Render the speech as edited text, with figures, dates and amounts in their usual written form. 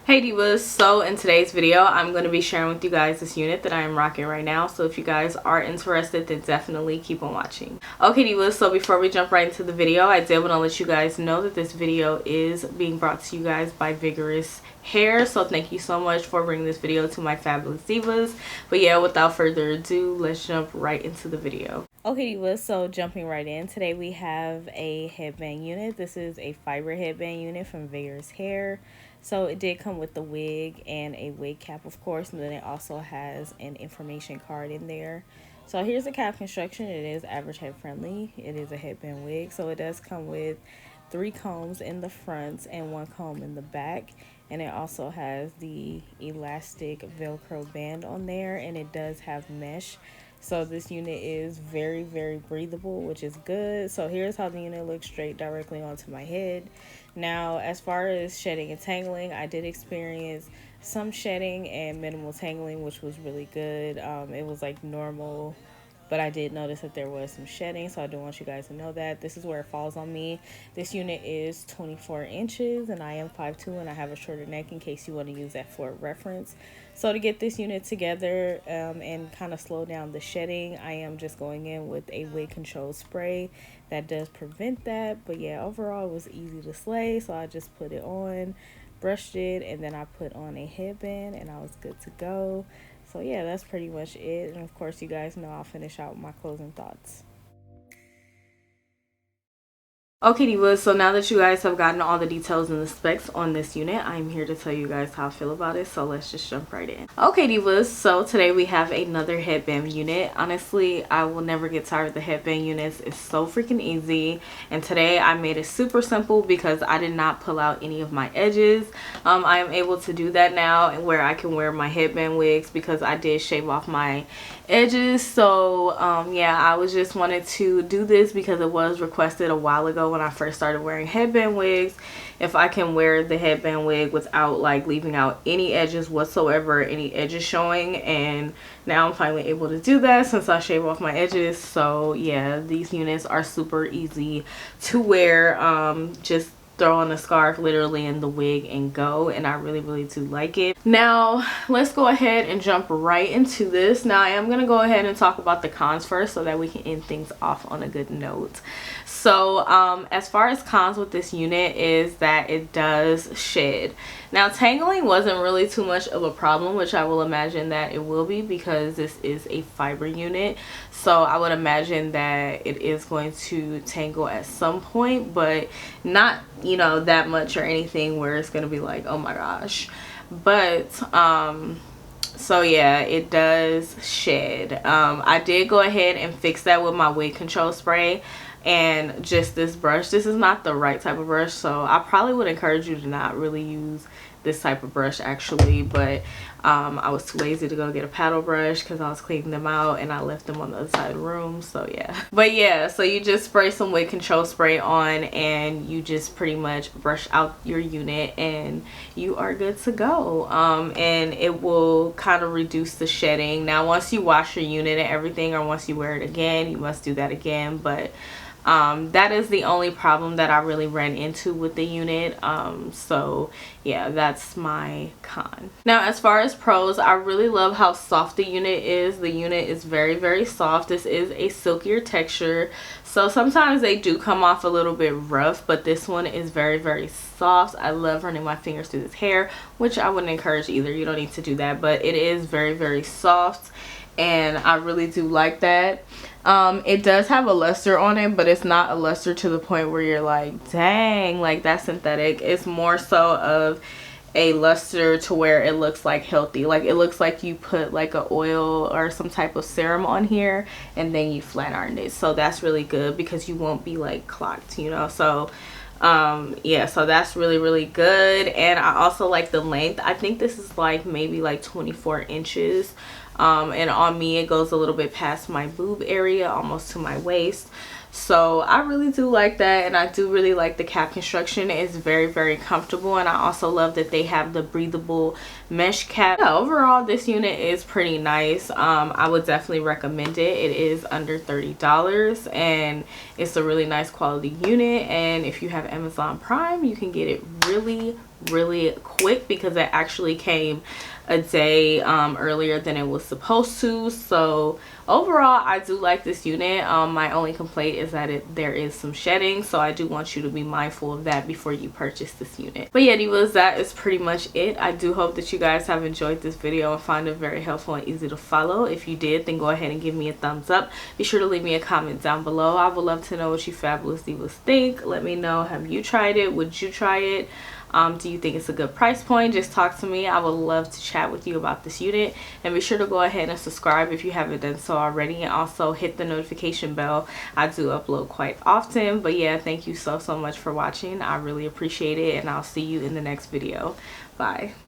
Hey divas, so in today's video I'm going to be sharing with you guys this unit that I am rocking right now. So if you guys are interested, then definitely keep on watching. Okay divas, so before we jump right into the video, I did want to let you guys know that this video is being brought to you guys by Vigorous Hair. So thank you so much for bringing this video to my fabulous divas. But yeah, without further ado, let's jump right into the video. Okay divas, so jumping right in, today we have a headband unit. This is a fiber headband unit from Vigorous Hair. So it did come with the wig and a wig cap, of course, and then it also has an information card in there. So here's the cap construction. It is average head friendly. It is a headband wig, so it does come with 3 combs in the front and 1 comb in the back, and it also has the elastic velcro band on there, and it does have mesh. So this unit is very breathable, which is good. So here's how the unit looks straight directly onto my head. Now, as far as shedding and tangling, I did experience some shedding and minimal tangling, which was really good. It was like normal, but I did notice that there was some shedding, so I do want you guys to know that. This is where it falls on me. This unit is 24 inches, and I am 5'2", and I have a shorter neck in case you want to use that for reference. So to get this unit together and kind of slow down the shedding, I am just going in with a wig control spray that does prevent that. But yeah, overall it was easy to slay, so I just put it on, brushed it, and then I put on a headband, and I was good to go. So yeah, that's pretty much it. And of course, you guys know I'll finish out with my closing thoughts. Okay divas, so now that you guys have gotten all the details and the specs on this unit, I'm here to tell you guys how I feel about it. So let's just jump right in. Okay divas, so today we have another headband unit. Honestly, I will never get tired of the headband units. It's so freaking easy, and today I made it super simple because I did not pull out any of my edges. I am able to do that now, where I can wear my headband wigs because I did shave off my edges. So yeah, I was just wanted to do this because it was requested a while ago when I first started wearing headband wigs, if I can wear the headband wig without like leaving out any edges whatsoever, any edges showing, and now I'm finally able to do that since I shave off my edges. So yeah, these units are super easy to wear. Just throw on a scarf literally in the wig and go, and I really do like it. Now let's go ahead and jump right into this. Now I am gonna go ahead and talk about the cons first so that we can end things off on a good note. So as far as cons with this unit is that it does shed. Now tangling wasn't really too much of a problem, which I will imagine that it will be because this is a fiber unit. So I would imagine that it is going to tangle at some point, but not, you know, that much or anything where it's going to be like, oh my gosh. But so yeah, it does shed. I did go ahead and fix that with my wig control spray and just this brush. This is not the right type of brush, so I probably would encourage you to not really use this type of brush actually, but I was too lazy to go get a paddle brush because I was cleaning them out and I left them on the other side of the room. So yeah, but yeah, so you just spray some wig control spray on and you just pretty much brush out your unit and you are good to go. And it will kind of reduce the shedding. Now once you wash your unit and everything, or once you wear it again, you must do that again, but that is the only problem that I really ran into with the unit. So yeah, that's my con. Now as far as pros, I really love how soft the unit is. The unit is very soft. This is a silkier texture, so sometimes they do come off a little bit rough, but this one is very soft. I love running my fingers through this hair, which I wouldn't encourage either. You don't need to do that, but it is very soft, and I really do like that. It does have a luster on it, but it's not a luster to the point where you're like, dang, like that's synthetic. It's more so of a luster to where it looks like healthy. Like it looks like you put like a oil or some type of serum on here and then you flat ironed it. So that's really good because you won't be like clocked, you know. So yeah, so that's really good. And I also like the length. I think this is like maybe like 24 inches. And on me it goes a little bit past my boob area, almost to my waist. So I really do like that, and I do really like the cap construction. It's very comfortable, and I also love that they have the breathable mesh cap. Yeah, overall this unit is pretty nice. I would definitely recommend it. It is under $30 and it's a really nice quality unit, and if you have Amazon Prime you can get it really quick because it actually came a day earlier than it was supposed to. So overall, I do like this unit. My only complaint is that there is some shedding, so I do want you to be mindful of that before you purchase this unit. But yeah, divas, that is pretty much it. I do hope that you guys have enjoyed this video and find it very helpful and easy to follow. If you did, then go ahead and give me a thumbs up. Be sure to leave me a comment down below. I would love to know what you fabulous divas think. Let me know, have you tried it? Would you try it? Do you think it's a good price point? Just talk to me. I would love to chat with you about this unit. And be sure to go ahead and subscribe if you haven't done so already, and also hit the notification bell. I do upload quite often. But yeah, thank you so much for watching. I really appreciate it, and I'll see you in the next video. Bye.